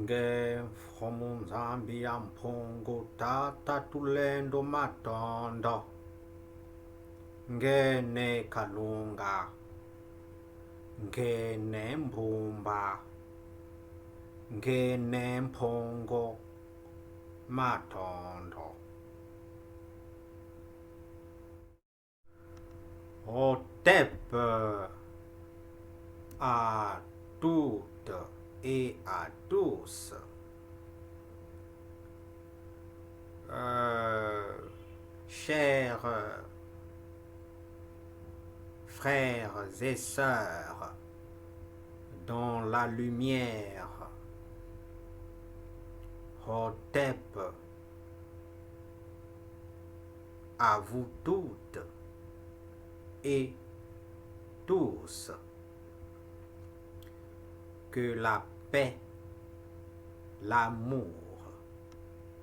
Nge Fromuzambi ampungu tata tulendo matondo. Ngene kalunga. Ngene mbumba. Ngene mpungu matondo. Hotep à toutes et à tous. Chers frères et sœurs, dans la lumière, Hotep à vous toutes et tous. Que la paix, l'amour,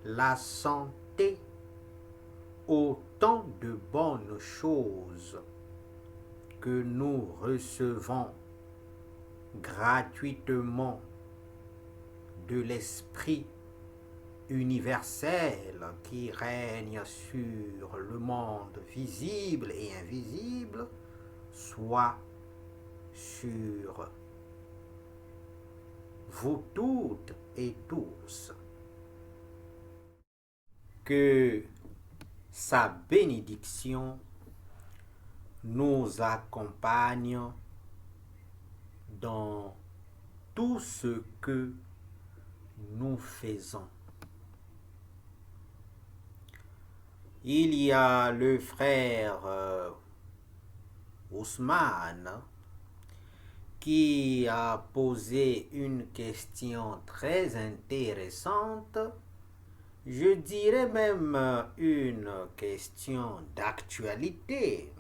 la santé, autant de bonnes choses que nous recevons gratuitement de l'Esprit universel qui règne sur le monde visible et invisible, soit sur vous toutes et tous. Que sa bénédiction nous accompagne dans tout ce que nous faisons. Il y a le frère Ousmane qui a posé une question très intéressante, je dirais même une question d'actualité,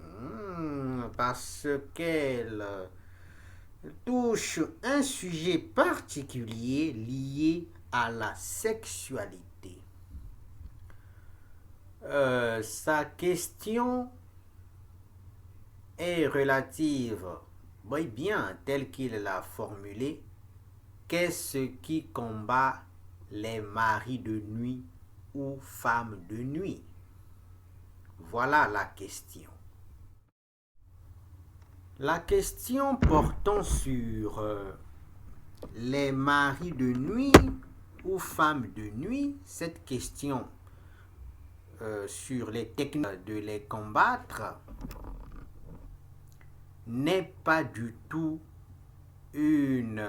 parce qu'elle touche un sujet particulier lié à la sexualité. Sa question est relative, bien telle qu'il l'a formulée. Qu'est-ce qui combat les maris de nuit ou femmes de nuit? Voilà la question. La question portant sur les maris de nuit ou femmes de nuit, cette question sur les techniques de les combattre n'est pas du tout une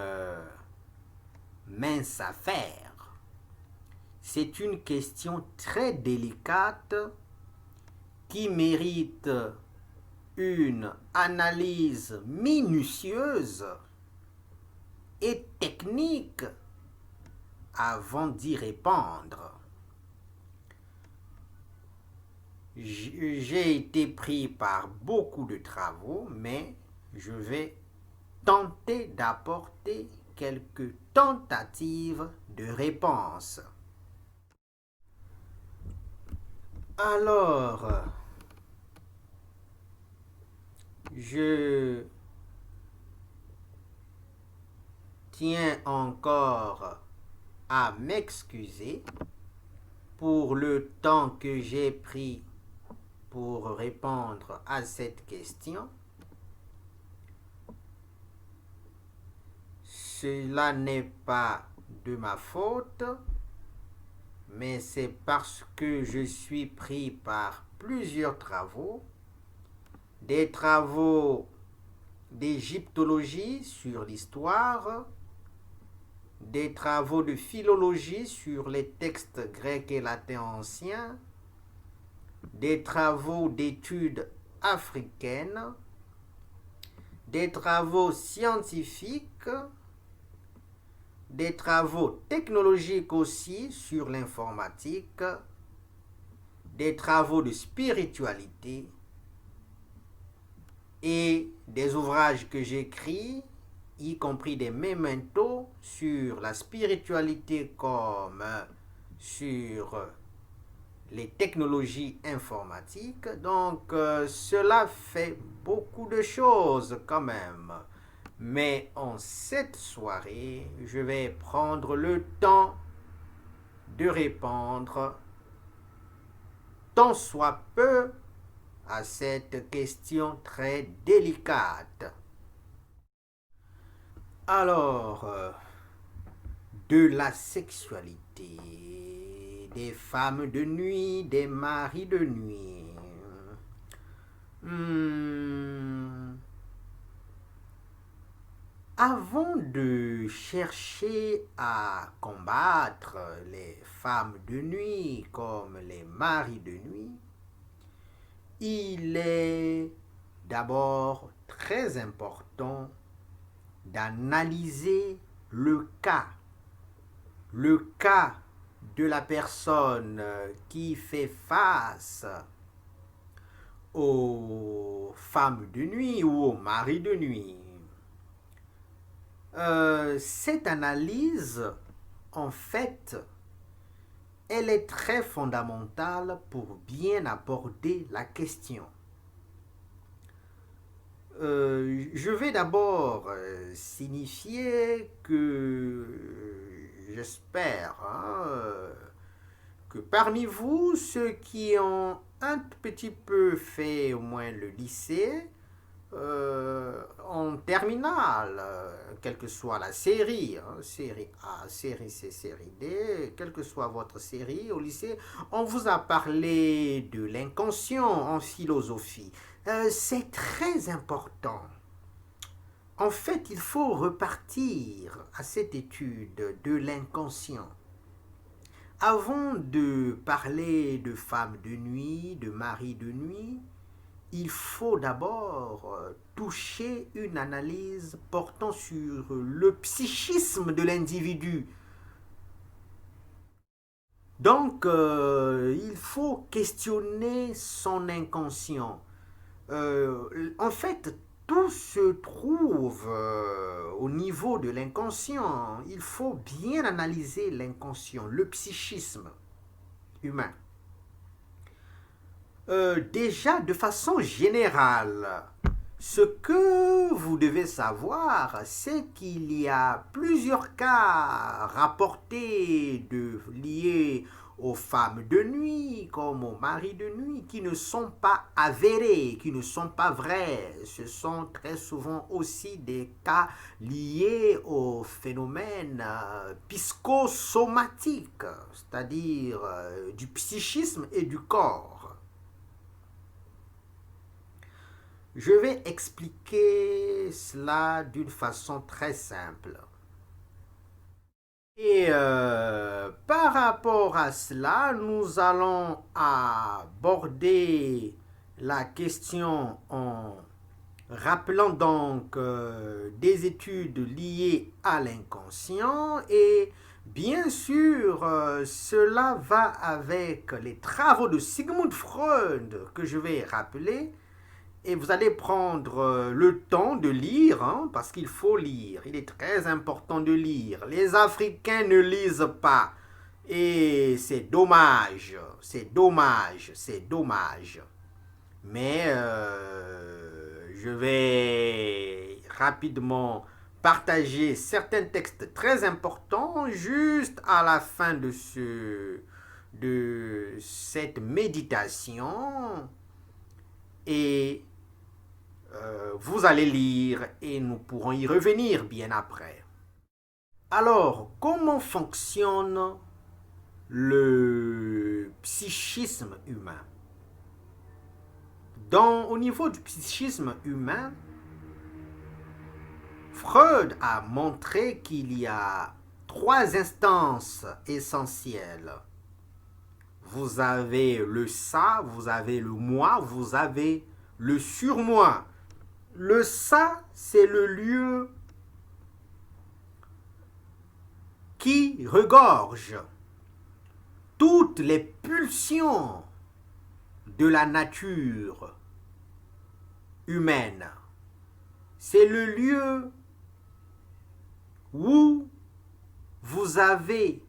mince affaire. C'est une question très délicate qui mérite une analyse minutieuse et technique avant d'y répondre. J'ai été pris par beaucoup de travaux, mais je vais tenter d'apporter quelques tentatives de réponse. Alors, je tiens encore à m'excuser pour le temps que j'ai pris pour répondre à cette question. Cela n'est pas de ma faute, mais c'est parce que je suis pris par plusieurs travaux, des travaux d'égyptologie sur l'histoire, des travaux de philologie sur les textes grecs et latins anciens, des travaux d'études africaines, des travaux scientifiques, des travaux technologiques aussi sur l'informatique, des travaux de spiritualité et des ouvrages que j'écris, y compris des mementos sur la spiritualité comme sur les technologies informatiques. Donc, cela fait beaucoup de choses quand même. Mais en cette soirée, je vais prendre le temps de répondre tant soit peu à cette question très délicate. Alors, de la sexualité, des femmes de nuit, des maris de nuit. Hmm. Avant de chercher à combattre les femmes de nuit comme les maris de nuit, il est d'abord très important d'analyser le cas de la personne qui fait face aux femmes de nuit ou aux maris de nuit. Cette analyse, en fait, elle est très fondamentale pour bien aborder la question. Je vais d'abord signifier que j'espère que parmi vous, ceux qui ont un petit peu fait au moins le lycée, en terminale, quelle que soit la série, série A, série C, série D, quelle que soit votre série au lycée, on vous a parlé de l'inconscient en philosophie. C'est très important. En fait, il faut repartir à cette étude de l'inconscient. Avant de parler de femmes de nuit, de maris de nuit, il faut d'abord toucher une analyse portant sur le psychisme de l'individu. Donc, il faut questionner son inconscient. En fait, tout se trouve au niveau de l'inconscient. Il faut bien analyser l'inconscient, le psychisme humain. Déjà, de façon générale, ce que vous devez savoir, c'est qu'il y a plusieurs cas rapportés liés aux femmes de nuit comme aux maris de nuit qui ne sont pas avérés, qui ne sont pas vrais. Ce sont très souvent aussi des cas liés au phénomène psychosomatique, c'est-à-dire du psychisme et du corps. Je vais expliquer cela d'une façon très simple. Et par rapport à cela, nous allons aborder la question en rappelant donc des études liées à l'inconscient et bien sûr cela va avec les travaux de Sigmund Freud que je vais rappeler. Et vous allez prendre le temps de lire, parce qu'il faut lire. Il est très important de lire. Les Africains ne lisent pas. Et c'est dommage, c'est dommage, c'est dommage. Mais je vais rapidement partager certains textes très importants juste à la fin de cette méditation. Et vous allez lire et nous pourrons y revenir bien après. Alors, comment fonctionne le psychisme humain? Au niveau du psychisme humain, Freud a montré qu'il y a 3 instances essentielles. Vous avez le ça, vous avez le moi, vous avez le surmoi. Le ça, c'est le lieu qui regorge toutes les pulsions de la nature humaine. C'est le lieu où vous avez,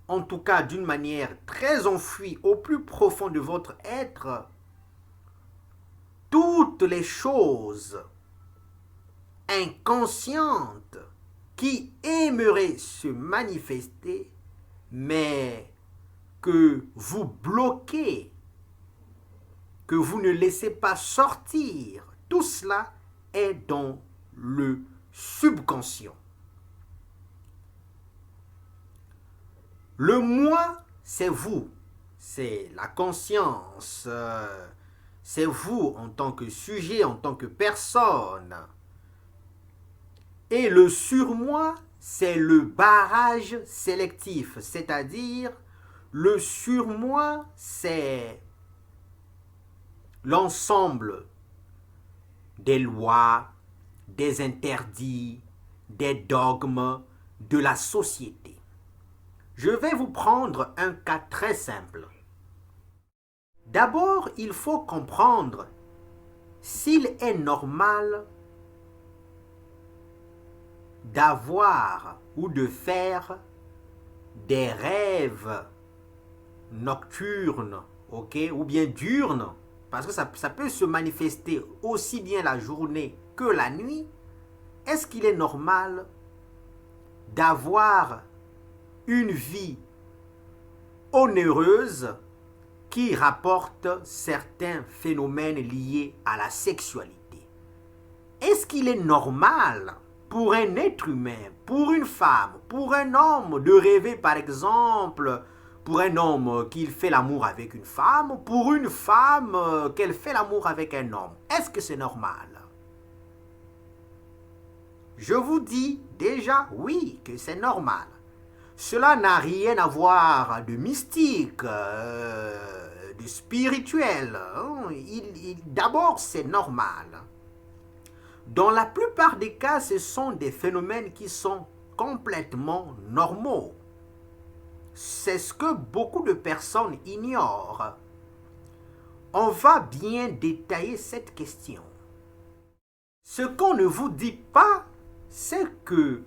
en tout cas d'une manière très enfouie, au plus profond de votre être, toutes les choses inconsciente qui aimerait se manifester, mais que vous bloquez, que vous ne laissez pas sortir. Tout cela est dans le subconscient. Le moi, c'est vous, c'est la conscience, c'est vous en tant que sujet, en tant que personne. Et le surmoi, c'est le barrage sélectif, c'est-à-dire le surmoi, c'est l'ensemble des lois, des interdits, des dogmes de la société. Je vais vous prendre un cas très simple. D'abord, il faut comprendre s'il est normal d'avoir ou de faire des rêves nocturnes, ok, ou bien diurnes, parce que ça peut se manifester aussi bien la journée que la nuit. Est-ce qu'il est normal d'avoir une vie onéreuse qui rapporte certains phénomènes liés à la sexualité? Est-ce qu'il est normal pour un être humain, pour une femme, pour un homme de rêver par exemple, pour un homme qu'il fait l'amour avec une femme, pour une femme qu'elle fait l'amour avec un homme? Est-ce que c'est normal? Je vous dis déjà oui que c'est normal. Cela n'a rien à voir de mystique, de spirituel. D'abord, c'est normal. Dans la plupart des cas, ce sont des phénomènes qui sont complètement normaux. C'est ce que beaucoup de personnes ignorent. On va bien détailler cette question. Ce qu'on ne vous dit pas, c'est que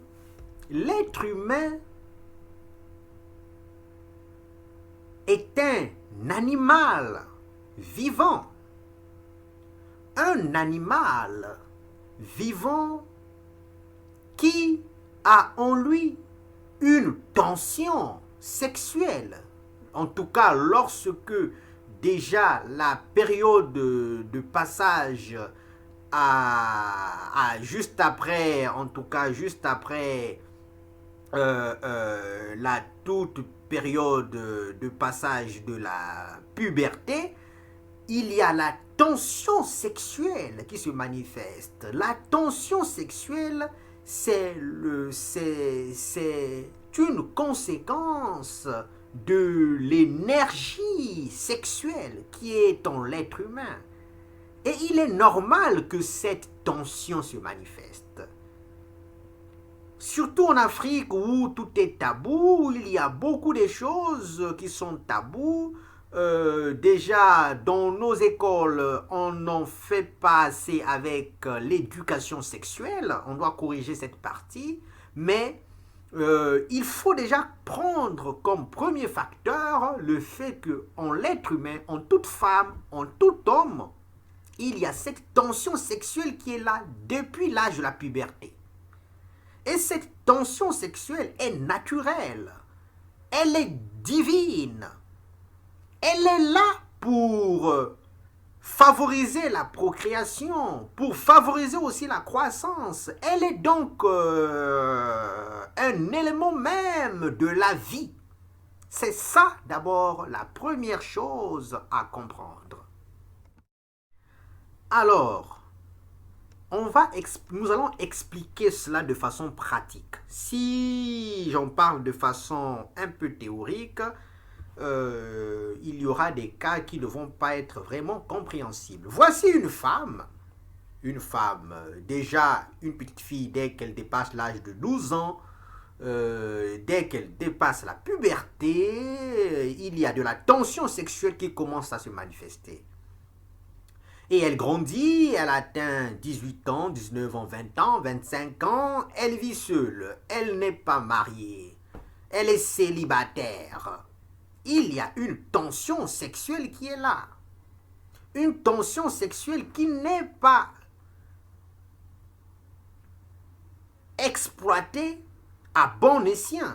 l'être humain est un animal vivant. Un animal vivant qui a en lui une tension sexuelle. En tout cas, lorsque déjà la période de passage juste après, en tout cas juste après la toute période de passage de la puberté, il y a la tension sexuelle qui se manifeste. La tension sexuelle, c'est une conséquence de l'énergie sexuelle qui est en l'être humain. Et il est normal que cette tension se manifeste. Surtout en Afrique où tout est tabou, il y a beaucoup de choses qui sont tabous. Déjà, dans nos écoles, on n'en fait pas assez avec l'éducation sexuelle. On doit corriger cette partie. Mais il faut déjà prendre comme premier facteur le fait qu'en l'être humain, en toute femme, en tout homme, il y a cette tension sexuelle qui est là depuis l'âge de la puberté. Et cette tension sexuelle est naturelle. Elle est divine. Elle est là pour favoriser la procréation, pour favoriser aussi la croissance. Elle est donc un élément même de la vie. C'est ça d'abord la première chose à comprendre. Alors, nous allons expliquer cela de façon pratique. Si j'en parle de façon un peu théorique, il y aura des cas qui ne vont pas être vraiment compréhensibles. Voici une femme, déjà une petite fille dès qu'elle dépasse l'âge de 12 ans, dès qu'elle dépasse la puberté, il y a de la tension sexuelle qui commence à se manifester. Et elle grandit, elle atteint 18 ans, 19 ans, 20 ans, 25 ans, elle vit seule, elle n'est pas mariée, elle est célibataire. Il y a une tension sexuelle qui est là. Une tension sexuelle qui n'est pas exploiter à bon escient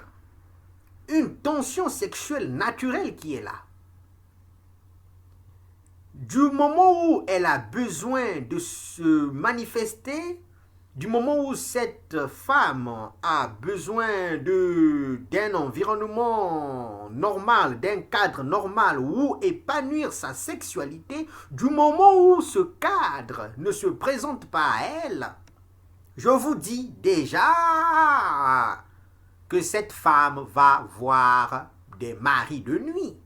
une tension sexuelle naturelle qui est là. Du moment où elle a besoin de se manifester, du moment où cette femme a besoin d'un environnement normal, d'un cadre normal où épanouir sa sexualité, du moment où ce cadre ne se présente pas à elle, je vous dis déjà que cette femme va voir des maris de nuit.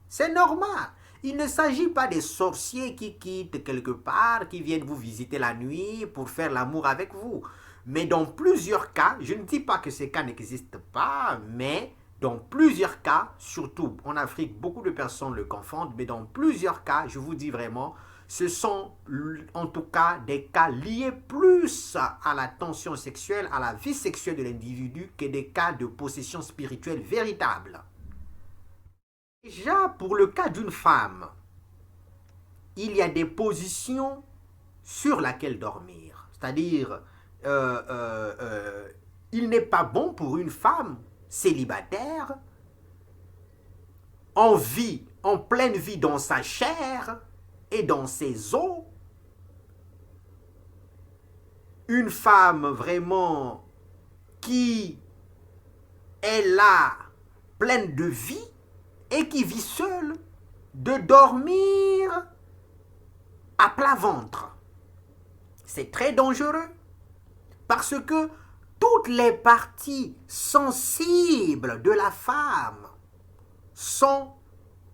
C'est normal. Il ne s'agit pas des sorciers qui quittent quelque part, qui viennent vous visiter la nuit pour faire l'amour avec vous. Mais dans plusieurs cas, je ne dis pas que ces cas n'existent pas, mais dans plusieurs cas, surtout en Afrique, beaucoup de personnes le confondent, mais dans plusieurs cas, je vous dis vraiment, ce sont en tout cas des cas liés plus à la tension sexuelle, à la vie sexuelle de l'individu, que des cas de possession spirituelle véritable. Déjà, pour le cas d'une femme, il y a des positions sur lesquelles dormir. C'est-à-dire, il n'est pas bon pour une femme célibataire, en vie, en pleine vie dans sa chair et dans ses os, une femme vraiment qui est là, pleine de vie, et qui vit seule, de dormir à plat ventre. C'est très dangereux parce que toutes les parties sensibles de la femme sont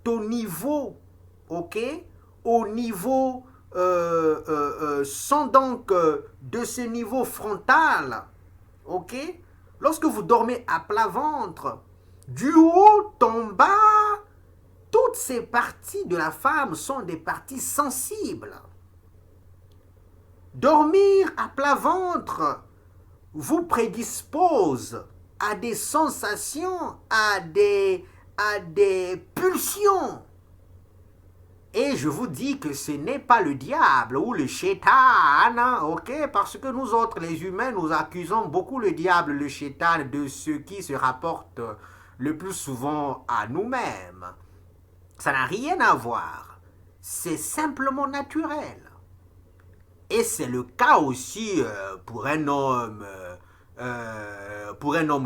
au niveau, ok, au niveau, sont donc de ce niveau frontal, ok. Lorsque vous dormez à plat ventre, du haut en bas, toutes ces parties de la femme sont des parties sensibles. Dormir à plat ventre vous prédispose à des sensations, à des pulsions. Et je vous dis que ce n'est pas le diable ou le shaitan, ok? Parce que nous autres, les humains, nous accusons beaucoup le diable, le shaitan de ce qui se rapporte le plus souvent à nous-mêmes. Ça n'a rien à voir. C'est simplement naturel. Et c'est le cas aussi pour un homme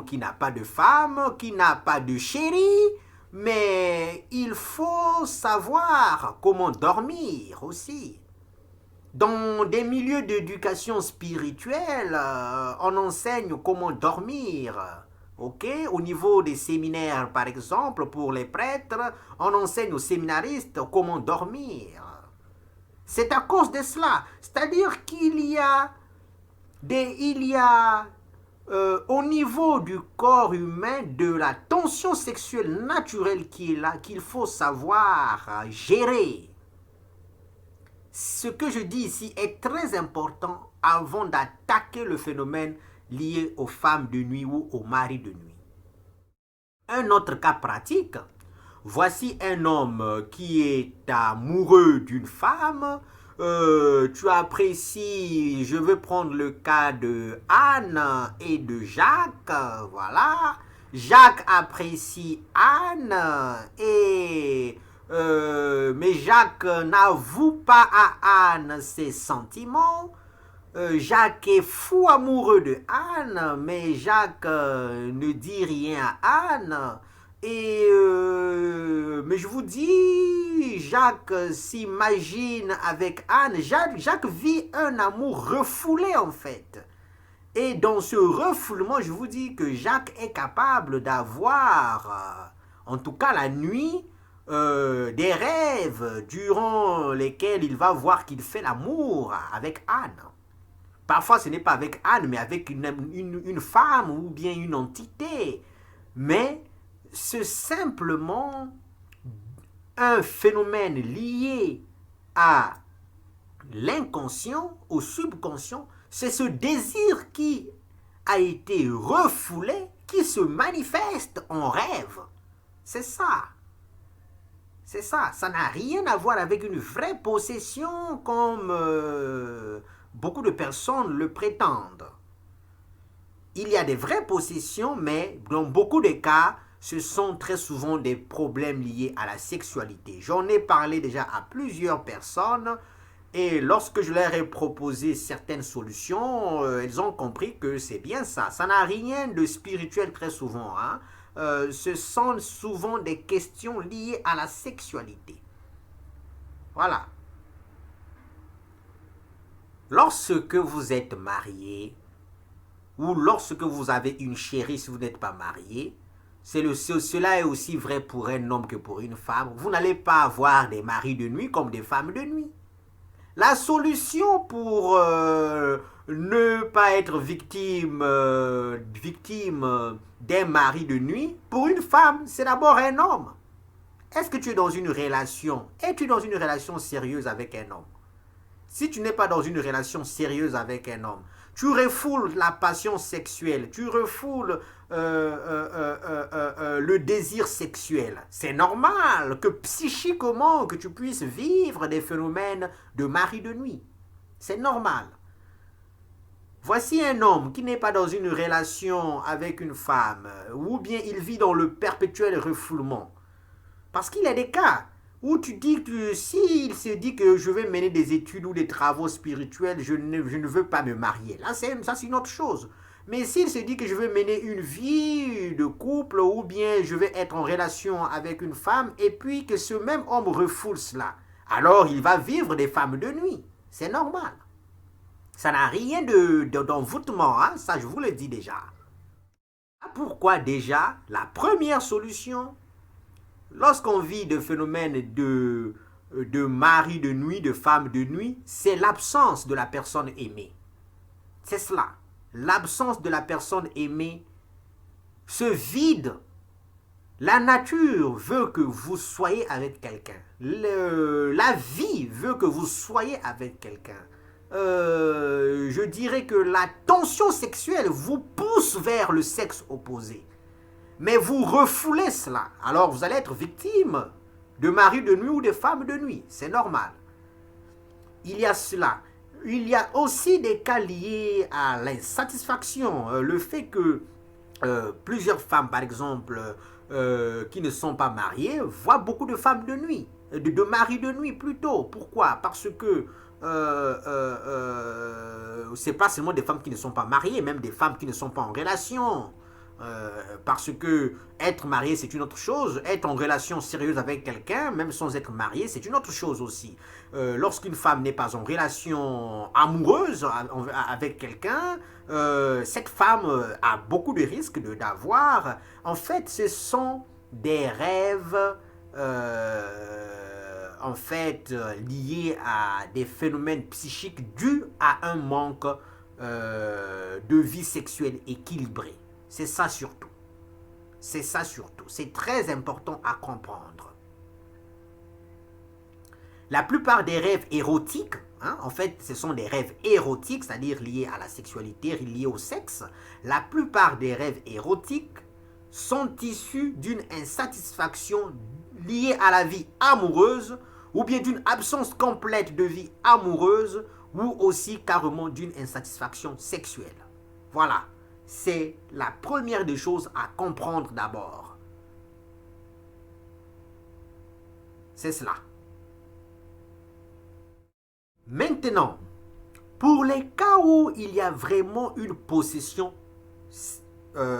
qui n'a pas de femme, qui n'a pas de chérie, mais il faut savoir comment dormir aussi. Dans des milieux d'éducation spirituelle, on enseigne comment dormir. Ok, au niveau des séminaires, par exemple, pour les prêtres, on enseigne aux séminaristes comment dormir. C'est à cause de cela. C'est-à-dire qu'il y a au niveau du corps humain de la tension sexuelle naturelle qui est là, qu'il faut savoir gérer. Ce que je dis ici est très important avant d'attaquer le phénomène lié aux femmes de nuit ou aux maris de nuit. Un autre cas pratique, voici un homme qui est amoureux d'une femme. Tu apprécies, je veux prendre le cas de Anne et de Jacques, voilà. Jacques apprécie Anne mais Jacques n'avoue pas à Anne ses sentiments. Jacques est fou amoureux de Anne, mais Jacques ne dit rien à Anne. Mais je vous dis, Jacques s'imagine avec Anne. Jacques vit un amour refoulé en fait. Et dans ce refoulement, je vous dis que Jacques est capable d'avoir, en tout cas la nuit, des rêves durant lesquels il va voir qu'il fait l'amour avec Anne. Parfois, ce n'est pas avec Anne, mais avec une femme ou bien une entité. Mais c'est simplement un phénomène lié à l'inconscient, au subconscient. C'est ce désir qui a été refoulé, qui se manifeste en rêve. C'est ça. C'est ça. Ça n'a rien à voir avec une vraie possession comme beaucoup de personnes le prétendent. il y a des vraies possessions, mais dans beaucoup de cas, ce sont très souvent des problèmes liés à la sexualité. J'en ai parlé déjà à plusieurs personnes et lorsque je leur ai proposé certaines solutions, elles ont compris que c'est bien ça. Ça n'a rien de spirituel très souvent, hein. Ce sont souvent des questions liées à la sexualité. Voilà. Lorsque vous êtes marié, ou lorsque vous avez une chérie si vous n'êtes pas marié, cela est aussi vrai pour un homme que pour une femme. Vous n'allez pas avoir des maris de nuit comme des femmes de nuit. La solution pour ne pas être victime d'un mari de nuit, pour une femme, c'est d'abord un homme. Est-ce que tu es dans une relation? Es-tu dans une relation sérieuse avec un homme? Si tu n'es pas dans une relation sérieuse avec un homme, tu refoules la passion sexuelle, tu refoules le désir sexuel. C'est normal que psychiquement, que tu puisses vivre des phénomènes de mari de nuit. C'est normal. Voici un homme qui n'est pas dans une relation avec une femme, ou bien il vit dans le perpétuel refoulement. Parce qu'il y a des cas où tu dis que s'il se dit que je vais mener des études ou des travaux spirituels, je ne veux pas me marier. Là, ça c'est une autre chose. Mais s'il se dit que je veux mener une vie de couple ou bien je vais être en relation avec une femme et puis que ce même homme refoule cela, alors il va vivre des femmes de nuit. C'est normal. Ça n'a rien d'envoûtement, hein? Ça je vous le dis déjà. Pourquoi déjà la première solution? Lorsqu'on vit de phénomènes de mari de nuit, de femme de nuit, c'est l'absence de la personne aimée. C'est cela. L'absence de la personne aimée, ce vide. La nature veut que vous soyez avec quelqu'un. La vie veut que vous soyez avec quelqu'un. Je dirais que la tension sexuelle vous pousse vers le sexe opposé. Mais vous refoulez cela. Alors vous allez être victime de mari de nuit ou de femme de nuit. C'est normal. Il y a cela. Il y a aussi des cas liés à l'insatisfaction. Le fait que plusieurs femmes, par exemple, qui ne sont pas mariées, voient beaucoup de femmes de nuit. De maris de nuit plutôt. Pourquoi? Parce que c'est pas seulement des femmes qui ne sont pas mariées, même des femmes qui ne sont pas en relation. Parce que être marié c'est une autre chose, être en relation sérieuse avec quelqu'un, même sans être marié, c'est une autre chose aussi. Lorsqu'une femme n'est pas en relation amoureuse avec quelqu'un, cette femme a beaucoup de risques d'avoir. En fait, ce sont des rêves liés à des phénomènes psychiques dus à un manque de vie sexuelle équilibrée. C'est ça surtout. C'est ça surtout. C'est très important à comprendre. La plupart des rêves érotiques, en fait, ce sont des rêves érotiques, c'est-à-dire liés à la sexualité, liés au sexe. La plupart des rêves érotiques sont issus d'une insatisfaction liée à la vie amoureuse ou bien d'une absence complète de vie amoureuse ou aussi carrément d'une insatisfaction sexuelle. Voilà. C'est la première des choses à comprendre d'abord. C'est cela. Maintenant, pour les cas où il y a vraiment une possession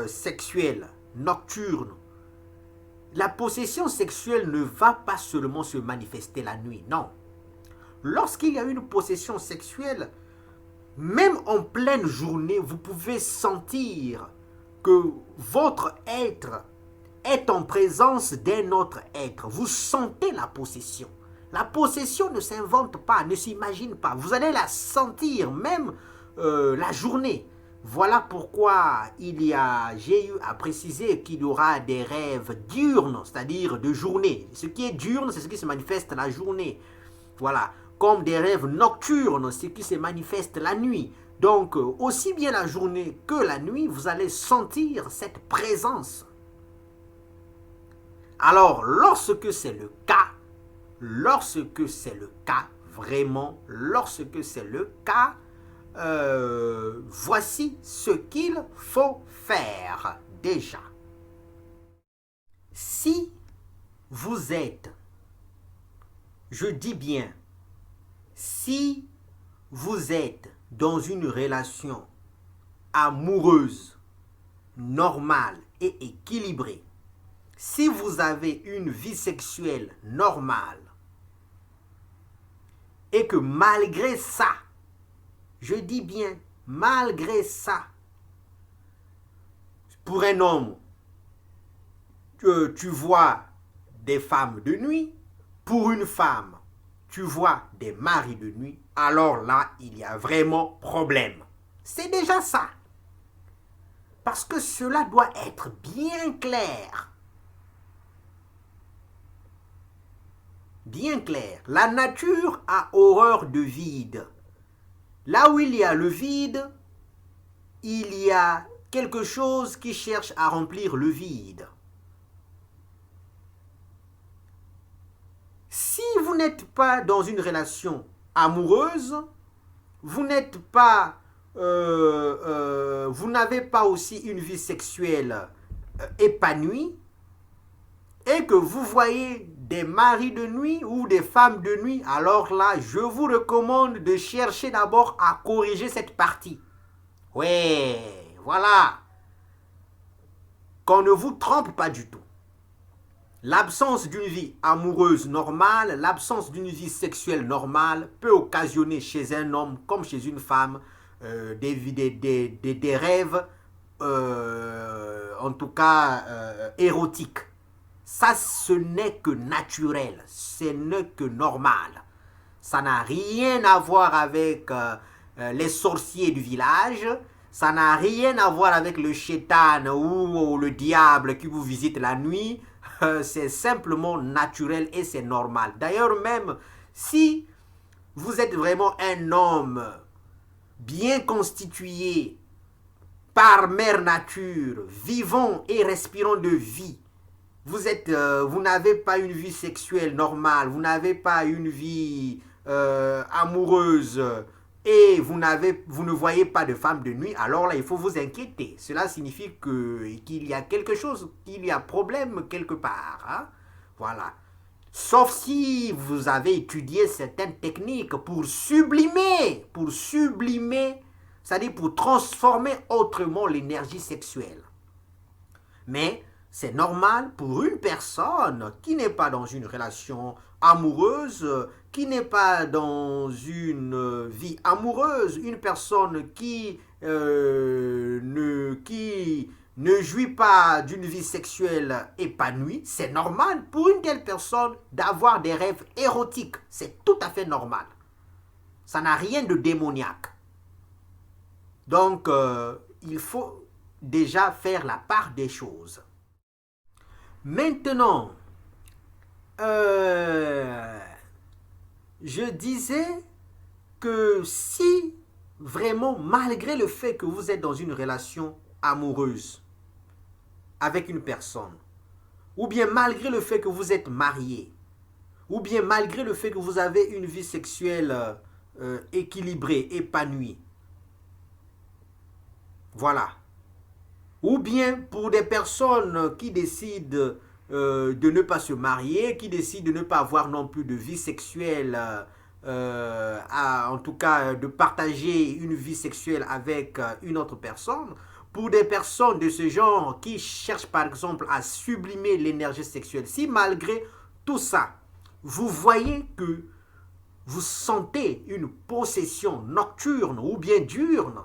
sexuelle, nocturne, la possession sexuelle ne va pas seulement se manifester la nuit, non. Lorsqu'il y a une possession sexuelle, même en pleine journée, vous pouvez sentir que votre être est en présence d'un autre être. Vous sentez la possession. La possession ne s'invente pas, ne s'imagine pas. Vous allez la sentir même la journée. Voilà pourquoi j'ai eu à préciser qu'il y aura des rêves diurnes, c'est-à-dire de journée. Ce qui est diurne, c'est ce qui se manifeste la journée. Voilà. Comme des rêves nocturnes, ce qui se manifeste la nuit. Donc, aussi bien la journée que la nuit, vous allez sentir cette présence. Alors, lorsque c'est le cas, vraiment, lorsque c'est le cas, voici ce qu'il faut faire déjà. Si vous êtes, je dis bien, si vous êtes dans une relation amoureuse, normale et équilibrée, si vous avez une vie sexuelle normale et que malgré ça, je dis bien malgré ça, pour un homme, tu vois des femmes de nuit, pour une femme, tu vois des maris de nuit, alors là, il y a vraiment problème. C'est déjà ça. Parce que cela doit être bien clair. Bien clair. La nature a horreur de vide. Là où il y a le vide, il y a quelque chose qui cherche à remplir le vide. Si vous n'êtes pas dans une relation amoureuse, vous n'êtes pas, vous n'avez pas aussi une vie sexuelle épanouie, et que vous voyez des maris de nuit ou des femmes de nuit, alors là, je vous recommande de chercher d'abord à corriger cette partie. Ouais, voilà. Qu'on ne vous trompe pas du tout. L'absence d'une vie amoureuse normale, l'absence d'une vie sexuelle normale peut occasionner chez un homme comme chez une femme des rêves, en tout cas érotiques. Ça, ce n'est que naturel, ce n'est que normal. Ça n'a rien à voir avec les sorciers du village, ça n'a rien à voir avec le shaitan ou le diable qui vous visite la nuit. C'est simplement naturel et c'est normal. D'ailleurs, même si vous êtes vraiment un homme bien constitué par mère nature, vivant et respirant de vie, vous n'avez pas une vie sexuelle normale, vous n'avez pas une vie amoureuse et vous ne voyez pas de femme de nuit, alors là, il faut vous inquiéter. Cela signifie qu'il y a quelque chose, qu'il y a problème quelque part. Hein? Voilà. Sauf si vous avez étudié certaines techniques pour sublimer, c'est-à-dire pour transformer autrement l'énergie sexuelle. Mais c'est normal pour une personne qui n'est pas dans une relation amoureuse, qui n'est pas dans une vie amoureuse, une personne qui ne jouit pas d'une vie sexuelle épanouie, c'est normal pour une telle personne d'avoir des rêves érotiques. C'est tout à fait normal. Ça n'a rien de démoniaque. Donc, il faut déjà faire la part des choses. Maintenant, je disais que si vraiment, malgré le fait que vous êtes dans une relation amoureuse avec une personne, ou bien malgré le fait que vous êtes marié, ou bien malgré le fait que vous avez une vie sexuelle équilibrée, épanouie, voilà. Ou bien pour des personnes qui décident de ne pas se marier, qui décident de ne pas avoir non plus de vie sexuelle, en tout cas de partager une vie sexuelle avec une autre personne, pour des personnes de ce genre qui cherchent par exemple à sublimer l'énergie sexuelle, si malgré tout ça, vous voyez que vous sentez une possession nocturne ou bien diurne,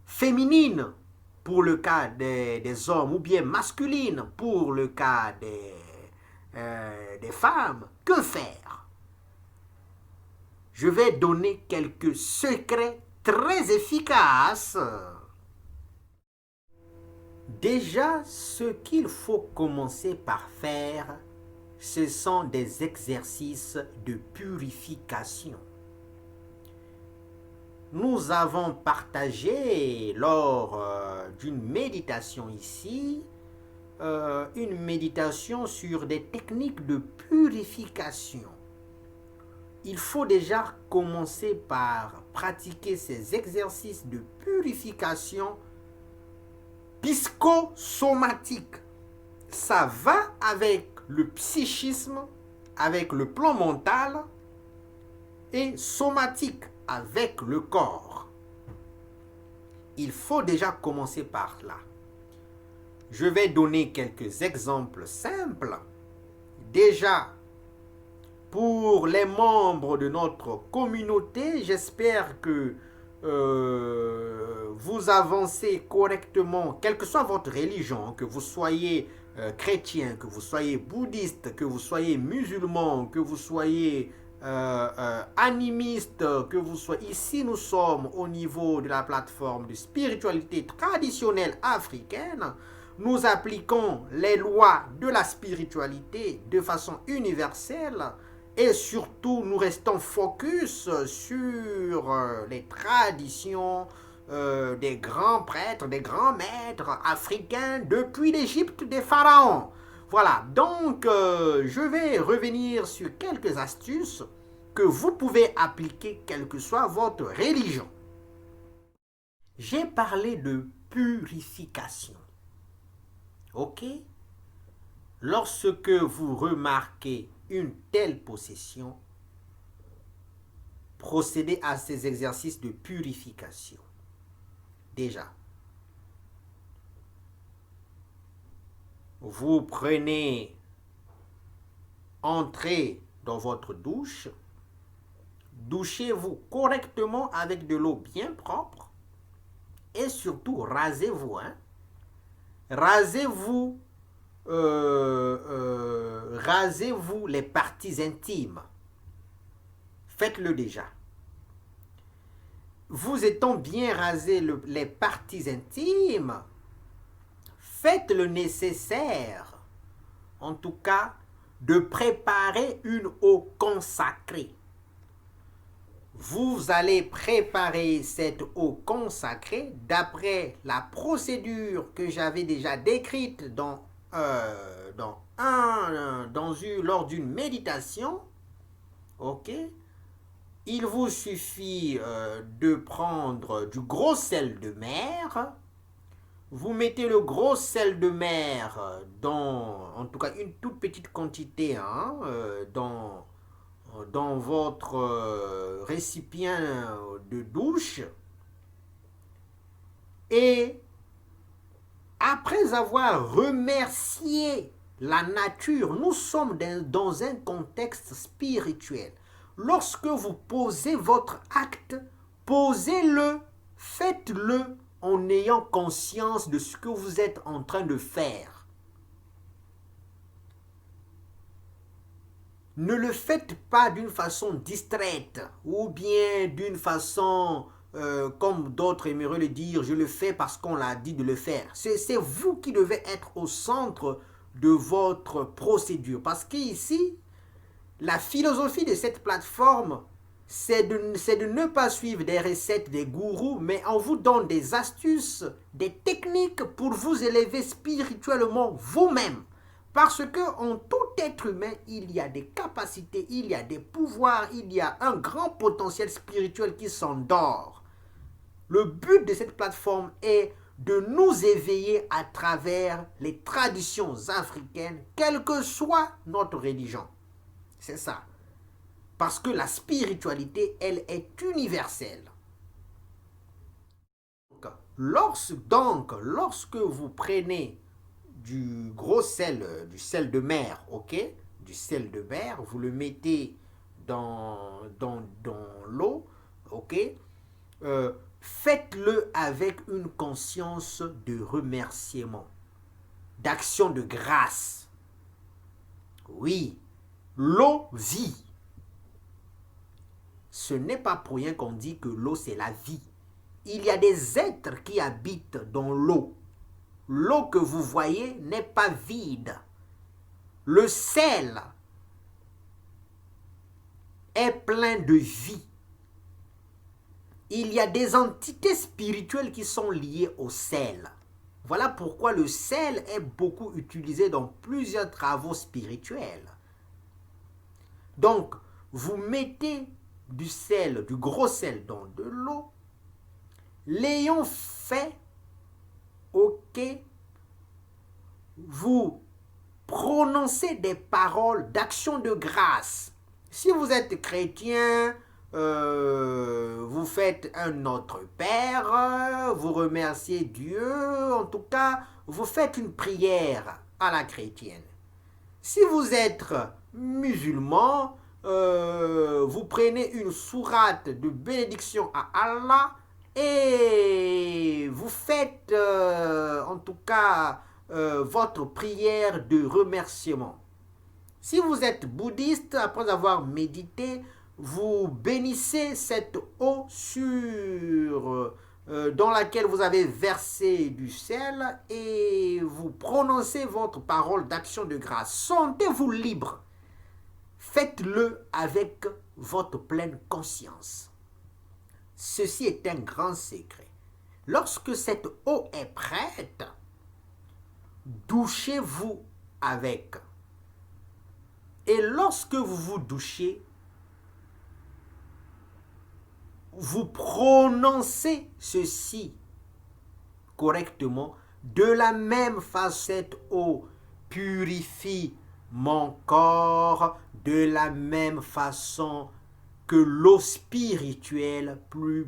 féminine, pour le cas des hommes, ou bien masculine pour le cas des femmes, que faire? Je vais donner quelques secrets très efficaces. Déjà, ce qu'il faut commencer par faire, ce sont des exercices de purification. Nous avons partagé lors d'une méditation ici, une méditation sur des techniques de purification. il faut déjà commencer par pratiquer ces exercices de purification psychosomatique. Ça va avec le psychisme, avec le plan mental et somatique avec le corps. Il faut déjà commencer par là. Je vais donner quelques exemples simples. Déjà, pour les membres de notre communauté, j'espère que vous avancez correctement, quelle que soit votre religion, que vous soyez chrétien, que vous soyez bouddhiste, que vous soyez musulman, que vous soyez animiste, que vous soyez... Ici, nous sommes au niveau de la plateforme de spiritualité traditionnelle africaine. Nous appliquons les lois de la spiritualité de façon universelle et surtout nous restons focus sur les traditions des grands prêtres, des grands maîtres africains depuis l'Égypte des pharaons. Voilà, donc je vais revenir sur quelques astuces que vous pouvez appliquer quelle que soit votre religion. J'ai parlé de purification. Ok? Lorsque vous remarquez une telle possession, procédez à ces exercices de purification. Déjà, vous prenez, entrez dans votre douche, douchez-vous correctement avec de l'eau bien propre et surtout rasez-vous. Rasez-vous rasez-vous les parties intimes. Faites-le déjà. Vous étant bien rasé les parties intimes, faites le nécessaire, en tout cas, de préparer une eau consacrée. Vous allez préparer cette eau consacrée d'après la procédure que j'avais déjà décrite lors d'une méditation. Ok? Il vous suffit de prendre du gros sel de mer. Vous mettez le gros sel de mer en tout cas une toute petite quantité, dans votre récipient de douche. Et après avoir remercié la nature, nous sommes dans un contexte spirituel. Lorsque vous posez votre acte, posez-le, faites-le en ayant conscience de ce que vous êtes en train de faire. Ne le faites pas d'une façon distraite ou bien d'une façon, comme d'autres aimeraient le dire, je le fais parce qu'on l'a dit de le faire. C'est vous qui devez être au centre de votre procédure. Parce qu'ici, la philosophie de cette plateforme, c'est de ne pas suivre des recettes des gourous, mais on vous donne des astuces, des techniques pour vous élever spirituellement vous-même. Parce qu'en tout être humain, il y a des capacités, il y a des pouvoirs, il y a un grand potentiel spirituel qui s'endort. Le but de cette plateforme est de nous éveiller à travers les traditions africaines, quelle que soit notre religion. C'est ça. Parce que la spiritualité, elle est universelle. Lorsque vous prenez du gros sel, du sel de mer, ok? Du sel de mer, vous le mettez dans l'eau, ok? Faites-le avec une conscience de remerciement, d'action de grâce. Oui, l'eau vit. Ce n'est pas pour rien qu'on dit que l'eau c'est la vie. Il y a des êtres qui habitent dans l'eau. L'eau que vous voyez n'est pas vide. Le sel est plein de vie. Il y a des entités spirituelles qui sont liées au sel. Voilà pourquoi le sel est beaucoup utilisé dans plusieurs travaux spirituels. Donc, vous mettez du sel, du gros sel dans de l'eau. L'ayant fait, ok, vous prononcez des paroles d'action de grâce. Si vous êtes chrétien, vous faites un Notre Père, vous remerciez Dieu, en tout cas, vous faites une prière à la chrétienne. Si vous êtes musulman, vous prenez une sourate de bénédiction à Allah et vous faites en tout cas votre prière de remerciement. Si vous êtes bouddhiste, après avoir médité, vous bénissez cette eau dans laquelle vous avez versé du sel et vous prononcez votre parole d'action de grâce. Sentez-vous libre. Faites-le avec votre pleine conscience. Ceci est un grand secret. Lorsque cette eau est prête, douchez-vous avec. Et lorsque vous vous douchez, vous prononcez ceci correctement. De la même façon, cette eau purifie mon corps, de la même façon que l'eau spirituelle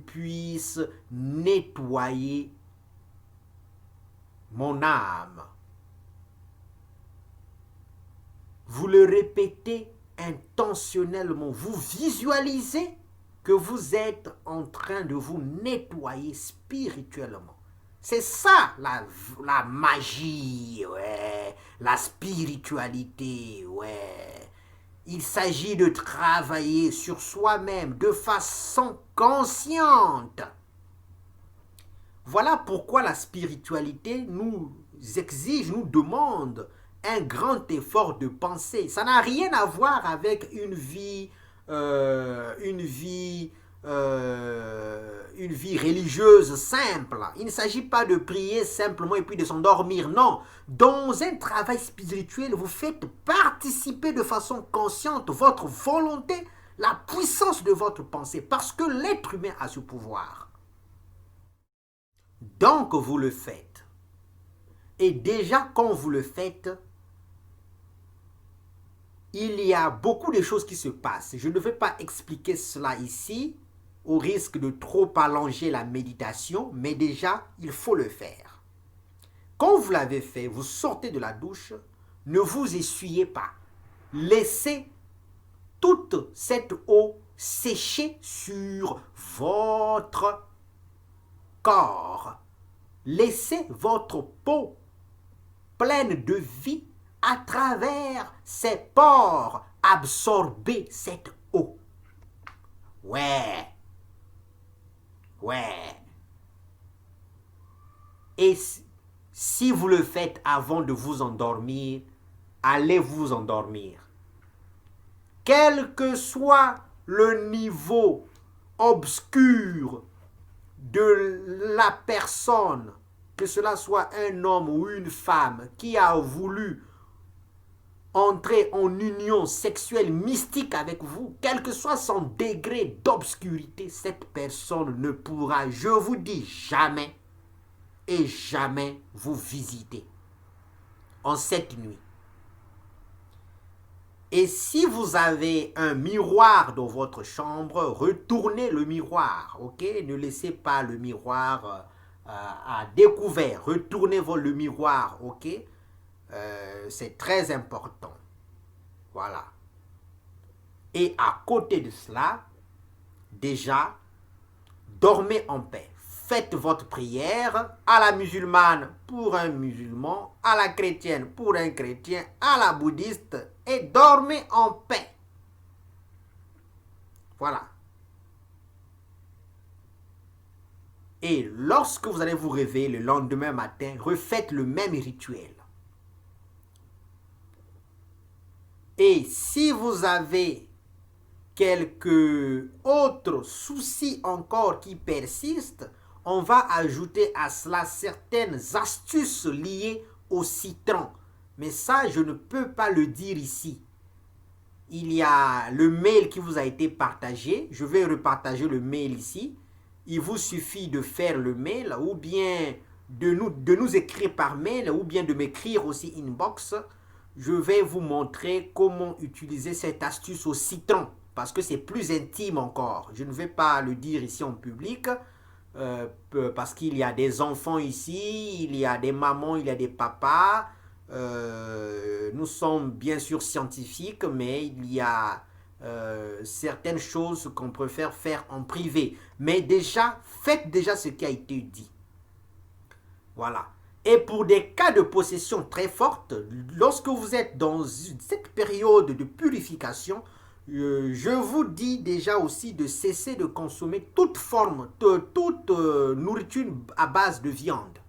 puisse nettoyer mon âme. Vous le répétez intentionnellement, vous visualisez que vous êtes en train de vous nettoyer spirituellement. C'est ça la magie, ouais, la spiritualité, ouais. Il s'agit de travailler sur soi-même de façon consciente. Voilà pourquoi la spiritualité nous exige, nous demande un grand effort de pensée. Ça n'a rien à voir avec une vie religieuse simple. Il ne s'agit pas de prier simplement et puis de s'endormir. Non. Dans un travail spirituel, vous faites participer de façon consciente votre volonté, la puissance de votre pensée, parce que l'être humain a ce pouvoir. Donc, vous le faites. Et déjà, quand vous le faites, il y a beaucoup de choses qui se passent. Je ne vais pas expliquer cela ici, au risque de trop allonger la méditation, mais déjà, il faut le faire. Quand vous l'avez fait, vous sortez de la douche, ne vous essuyez pas. Laissez toute cette eau sécher sur votre corps. Laissez votre peau pleine de vie à travers ses pores absorber cette eau. Ouais. Et si vous le faites avant de vous endormir, allez vous endormir. Quel que soit le niveau obscur de la personne, que cela soit un homme ou une femme qui a voulu entrer en union sexuelle mystique avec vous, quel que soit son degré d'obscurité, cette personne ne pourra, je vous dis, jamais et jamais vous visiter en cette nuit. Et si vous avez un miroir dans votre chambre, retournez le miroir, ok? Ne laissez pas le miroir à découvert. Retournez le miroir, ok? C'est très important. Voilà. Et à côté de cela, déjà, dormez en paix. Faites votre prière à la musulmane pour un musulman, à la chrétienne pour un chrétien, à la bouddhiste et dormez en paix. Voilà. Et lorsque vous allez vous réveiller le lendemain matin, refaites le même rituel. Et si vous avez quelques autres soucis encore qui persistent, on va ajouter à cela certaines astuces liées au citron. Mais ça, je ne peux pas le dire ici. il y a le mail qui vous a été partagé. Je vais repartager le mail ici. Il vous suffit de faire le mail ou bien de nous écrire par mail ou bien de m'écrire aussi inbox. Je vais vous montrer comment utiliser cette astuce au citron parce que c'est plus intime encore. Je ne vais pas le dire ici en public parce qu'il y a des enfants ici, il y a des mamans, il y a des papas. Nous sommes bien sûr scientifiques, mais il y a certaines choses qu'on préfère faire en privé. Mais déjà, faites déjà ce qui a été dit. Voilà. Et pour des cas de possession très forte, lorsque vous êtes dans cette période de purification, je vous dis déjà aussi de cesser de consommer toute forme, toute nourriture à base de viande.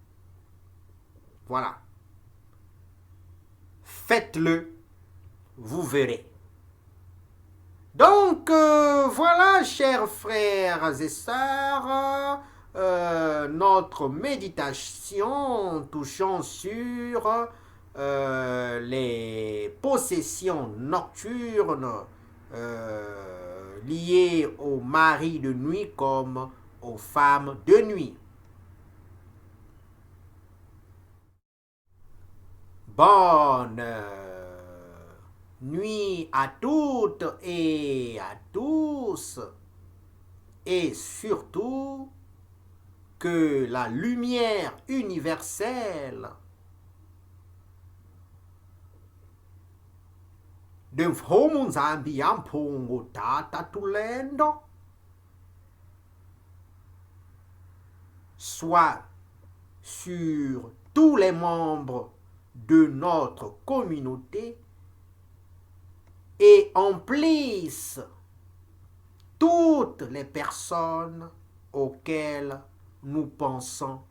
Voilà. Faites-le, vous verrez. Donc, voilà, chers frères et sœurs, notre méditation touchant sur les possessions nocturnes liées aux maris de nuit comme aux femmes de nuit. Bonne nuit à toutes et à tous, et surtout que la lumière universelle de Homunzambi Ampungu Tata Tulendo soit sur tous les membres de notre communauté et emplisse toutes les personnes auxquelles nous pensons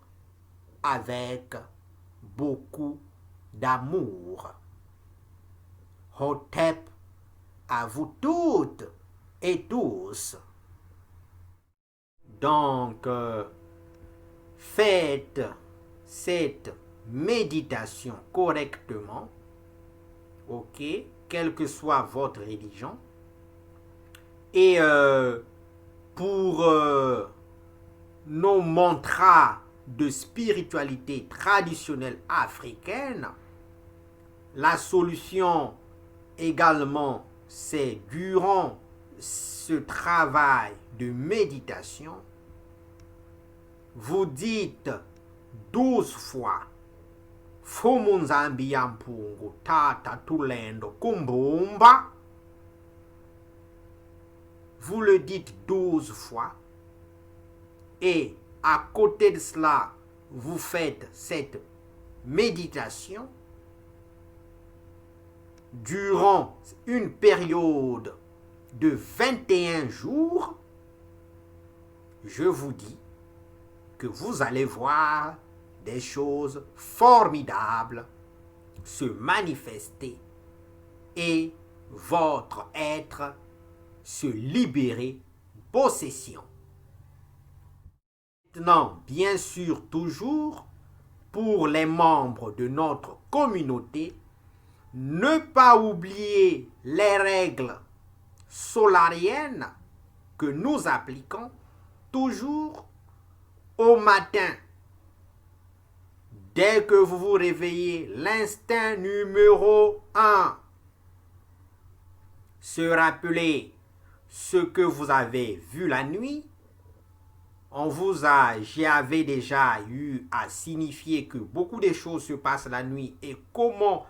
avec beaucoup d'amour. Hotep à vous toutes et tous. Donc, faites cette méditation correctement, ok, quelle que soit votre religion. Et pour nos mantras de spiritualité traditionnelle africaine, la solution également, c'est durant ce travail de méditation, vous dites 12 fois Fumunzambi Yampungu Tata Tulendo Kumbumba. Vous le dites 12 fois. Et à côté de cela, vous faites cette méditation durant une période de 21 jours. Je vous dis que vous allez voir des choses formidables se manifester et votre être se libérer possession. Maintenant, bien sûr, toujours, pour les membres de notre communauté, ne pas oublier les règles solariennes que nous appliquons toujours au matin. Dès que vous vous réveillez, l'instinct numéro 1, se rappeler ce que vous avez vu la nuit. J'avais déjà eu à signifier que beaucoup de choses se passent la nuit et comment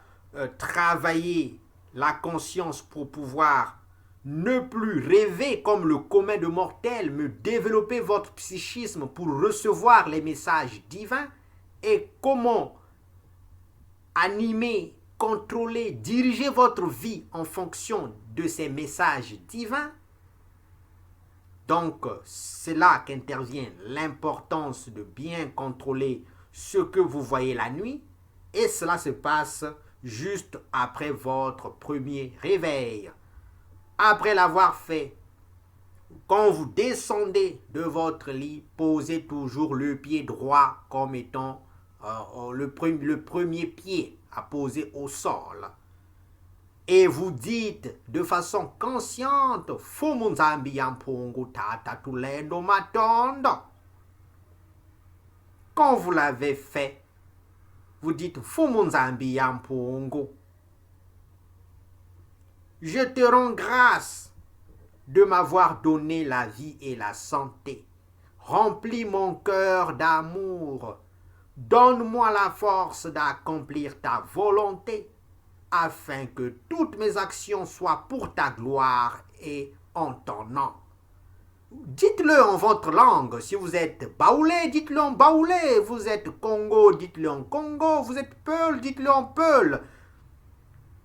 travailler la conscience pour pouvoir ne plus rêver comme le commun de mortels, mais développer votre psychisme pour recevoir les messages divins et comment animer, contrôler, diriger votre vie en fonction de ces messages divins. Donc, c'est là qu'intervient l'importance de bien contrôler ce que vous voyez la nuit. Et cela se passe juste après votre premier réveil. Après l'avoir fait, quand vous descendez de votre lit, posez toujours le pied droit comme étant le premier pied à poser au sol. et vous dites de façon consciente, Fumunzambi yampungu tata tulendo matondo. Quand vous l'avez fait, vous dites Fumunzambi yampungu. Je te rends grâce de m'avoir donné la vie et la santé. Remplis mon cœur d'amour. Donne-moi la force d'accomplir ta volonté, afin que toutes mes actions soient pour ta gloire et en ton nom. Dites-le en votre langue. Si vous êtes baoulé, dites-le en baoulé. Vous êtes Congo, dites-le en Congo. Vous êtes Peul, dites-le en Peul.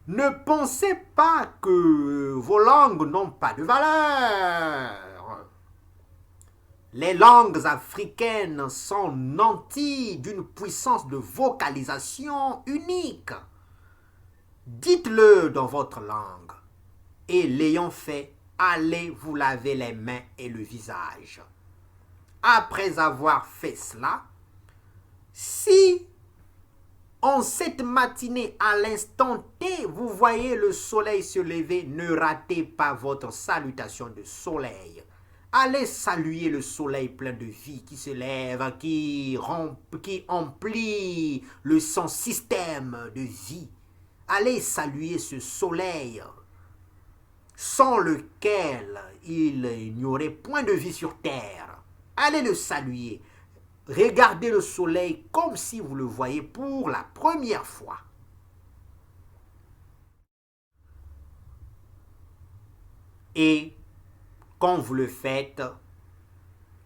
Ne pensez pas que vos langues n'ont pas de valeur. Les langues africaines sont nanties d'une puissance de vocalisation unique. Dites-le dans votre langue. Et l'ayant fait, allez vous laver les mains et le visage. Après avoir fait cela, si en cette matinée, à l'instant T, vous voyez le soleil se lever, ne ratez pas votre salutation de soleil. Allez saluer le soleil plein de vie qui se lève, qui emplit son système de vie. Allez saluer ce soleil sans lequel il n'y aurait point de vie sur terre. Allez le saluer. Regardez le soleil comme si vous le voyez pour la première fois. Et quand vous le faites,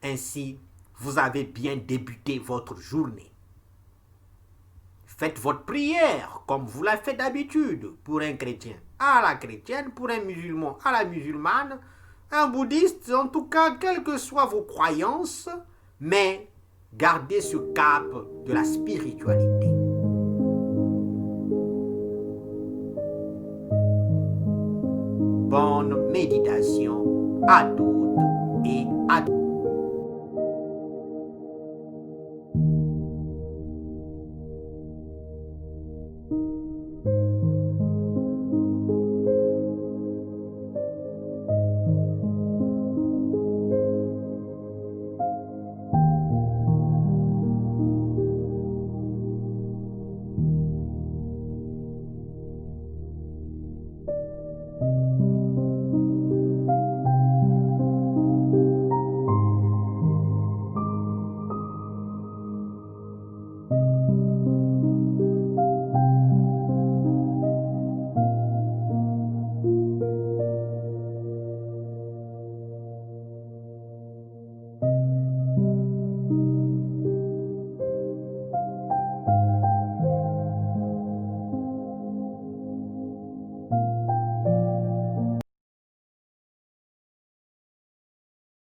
ainsi, vous avez bien débuté votre journée. Faites votre prière comme vous la faites d'habitude pour un chrétien à la chrétienne, pour un musulman à la musulmane, un bouddhiste, en tout cas, quelles que soient vos croyances, mais gardez ce cap de la spiritualité. Bonne méditation à toutes et à tous.